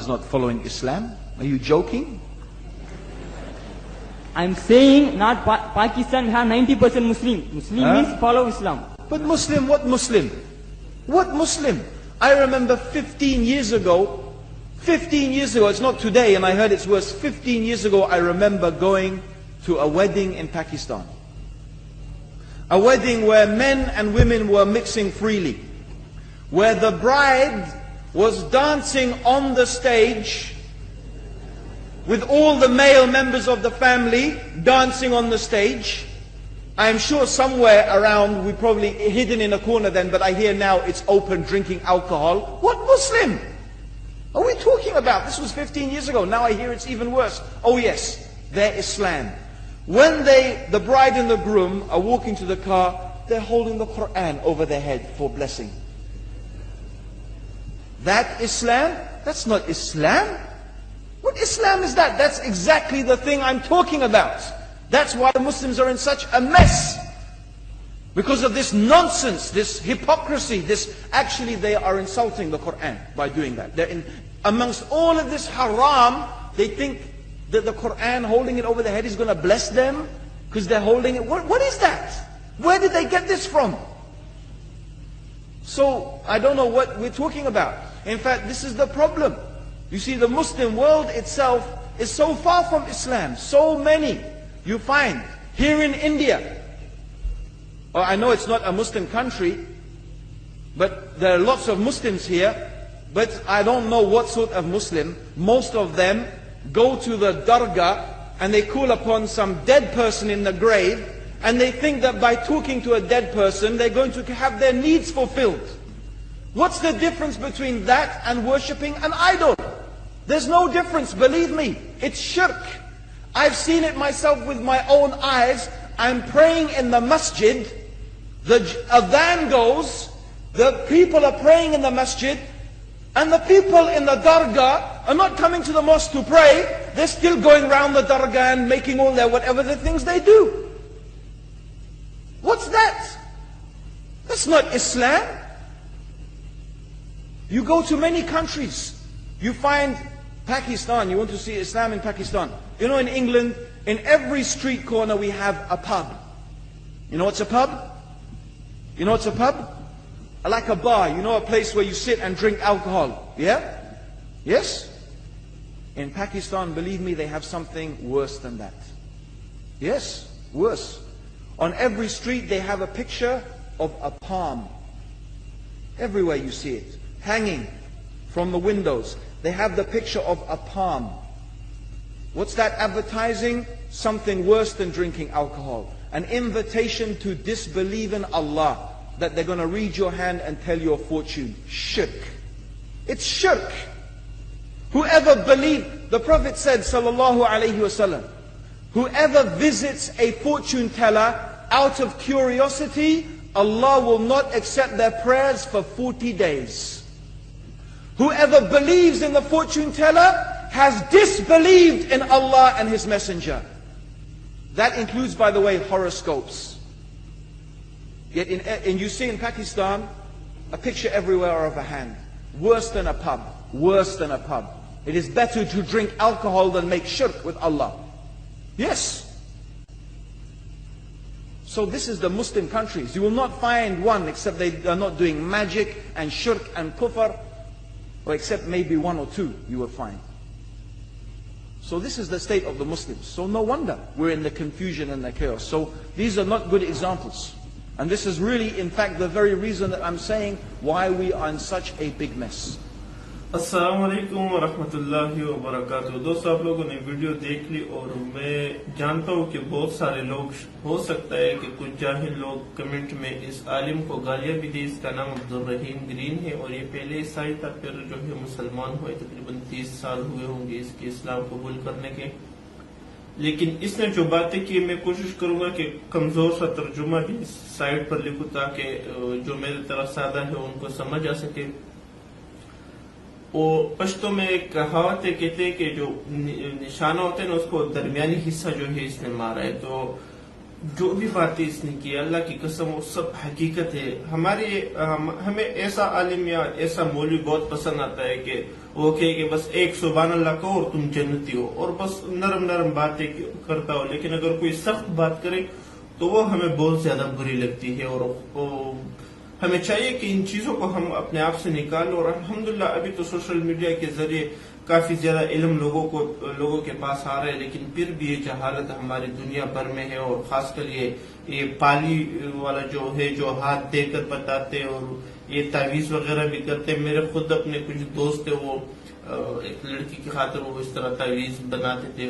is not following Islam? Are you joking? I'm saying not Pakistan have 90% Muslim. Muslim means follow Islam. But Muslim, what Muslim? What Muslim? I remember 15 years ago, it's not today and I heard it's worse, 15 years ago I remember going to a wedding in Pakistan. A wedding where men and women were mixing freely. Where the bride was dancing on the stage with all the male members of the family dancing on the stage. I am sure somewhere around, we probably hidden in a corner then, but I hear now it's open, drinking alcohol. What Muslim are we talking about? This was 15 years ago. Now I hear it's even worse. Oh yes, their Islam. When the bride and the groom are walking to the car, they're holding the Quran over their head for blessing. That Islam? That's not Islam. What Islam is that? That's exactly the thing I'm talking about. That's why the Muslims are in such a mess. Because of this nonsense, this hypocrisy, actually they are insulting the Quran by doing that. Amongst all of this haram, they think that the Quran, holding it over their head, is going to bless them because they're holding it. What is that? Where did they get this from? So, I don't know what we're talking about. In fact, this is the problem. You see, the Muslim world itself is so far from Islam. So many you find here in India. I know it's not a Muslim country, but there are lots of Muslims here. But I don't know what sort of Muslim. Most of them go to the dargah and they call upon some dead person in the grave, and they think that by talking to a dead person they're going to have their needs fulfilled. What's the difference between that and worshipping an idol? There's no difference, believe me. It's shirk. I've seen it myself with my own eyes. I'm praying in the masjid, the adhan goes, the people are praying in the masjid, and the people in the dargah are not coming to the mosque to pray. They're still going around the dargah and making all their whatever the things they do. What's that? That's not Islam. You go to many countries, you find Pakistan, you want to see Islam in Pakistan. You know, in England, in every street corner we have a pub. You know what's a pub? You know what's a pub? Like a bar, you know, a place where you sit and drink alcohol. Yeah? Yes? In Pakistan, believe me, they have something worse than that. Yes, worse. On every street they have a picture of a palm. Everywhere you see it, hanging from the windows. They have the picture of a palm. What's that advertising? Something worse than drinking alcohol. An invitation to disbelieve in Allah, that they're going to read your hand and tell your fortune. Shirk. It's shirk. Whoever believed, the Prophet said, sallallahu alaihi wasallam, whoever visits a fortune teller out of curiosity, Allah will not accept their prayers for 40 days. Whoever believes in the fortune teller has disbelieved in Allah and His Messenger. That includes, by the way, horoscopes. Yet you see in Pakistan, a picture everywhere of a hand. Worse than a pub. Worse than a pub. It is better to drink alcohol than make shirk with Allah. Yes. So this is the Muslim countries. You will not find one except they are not doing magic and shirk and kufr, or except maybe one or two you will find. So this is the state of the Muslims. So no wonder we're in the confusion and the chaos. So these are not good examples. And this is really, in fact, the very reason that I'm saying why we are in such a big mess. अस्सलाम वालेकुम वरहमतुल्लाहि वबरकातुहू। दोस्तों, आप लोगों ने video देख ली और मैं जानता हूँ कि बहुत सारे लोग, हो सकता है कि कुछ जाहिल लोग कमेंट में इस आलिम को गालियां भी दी। इसका नाम अब्दुल रहीम ग्रीन है और ये पहले ईसाई था, फिर जो है मुसलमान हुए। तकरीबन 30 साल हुए होंगे इसके इस्लाम कबूल करने के। लेकिन इसने जो बातें की, मैं कोशिश करूंगा कि कमजोर सा तर्जुमा भी साइड पर लिखूं ताकि जो मेरी तरह सादा है उनको समझ आ सके। वो पश्तो में एक कहावत है, कहते हैं कि जो निशाना होते हैं ना उसको दरमियानी हिस्सा जो है इसने मारा है। तो جو بھی باتیں اس نے کی اللہ کی قسم وہ سب حقیقت ہے. ہمیں ایسا عالم یا ایسا مولوی بہت پسند آتا ہے کہ وہ کہے کہ بس ایک سبحان اللہ کہو اور تم جنتی ہو، اور بس نرم نرم باتیں کرتا ہو. لیکن اگر کوئی سخت بات کرے تو وہ ہمیں بہت زیادہ بری لگتی ہے، اور ہمیں چاہیے کہ ان چیزوں کو ہم اپنے آپ سے نکالیں. اور الحمدللہ ابھی تو سوشل میڈیا کے ذریعے کافی زیادہ علم لوگوں کے پاس آ رہا ہے، لیکن پھر بھی یہ جہالت ہماری دنیا بھر میں ہے. اور خاص کر یہ پالی والا جو ہے، جو ہاتھ دے کر بتاتے اور یہ تعویذ وغیرہ بھی کرتے. میرے خود اپنے کچھ دوست ہیں، وہ ایک لڑکی کی خاطر وہ اس طرح تعویذ بناتے تھے.